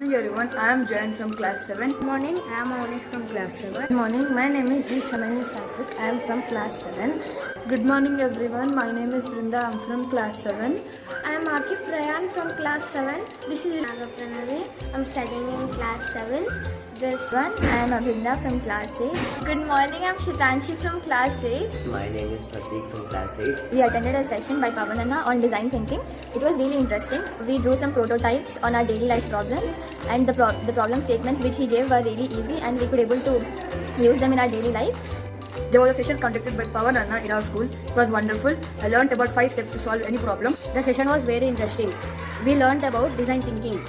Good morning everyone, I am Jayan from class 7. Good morning, I am Anish from class 7. Good morning, my name is V. Samani Satvik. I am from class 7. Good morning everyone, my name is Brinda, I am from class 7. I am Akif Rayan from class 7. This is Nagapranavi. I am studying in class 7. This one, I am Abhinda from class 8. Good morning, I am Shitanshi from class 8. My name is Pratik from class 8. We attended a session by Pavan on design thinking. It was really interesting. We drew some prototypes on our daily life problems, and the problem statements which he gave were really easy and we could able to use them in our daily life. There was a session conducted by Pavan in our school. It was wonderful. I learned about 5 steps to solve any problem. The session was very interesting. We learned about design thinking.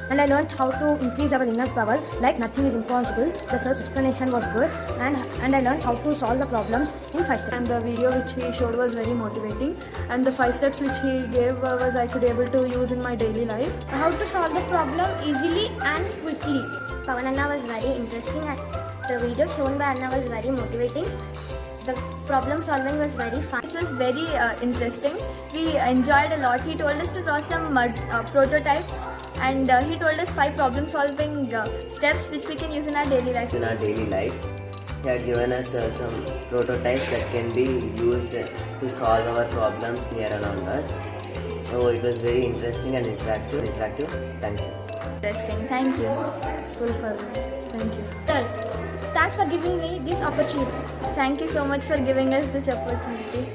And I learned how to increase our inner power, like nothing is impossible. The sir's explanation was good, and I learned how to solve the problems in 5 steps. And the video which he showed was very motivating. And the 5 steps which he gave was I could able to use in my daily life. How to solve the problem easily and quickly. Pavan Anna was very interesting and the video shown by Anna was very motivating. The problem solving was very fun. It was very interesting. We enjoyed a lot. He told us to draw some prototypes, and he told us 5 problem solving steps which we can use in our daily life. In our daily life, he had given us some prototypes that can be used to solve our problems near around us. So it was very interesting and interactive. Thank you. Interesting. Thank you. Thank you. Sir, thanks for giving me this opportunity. Thank you so much for giving us this opportunity.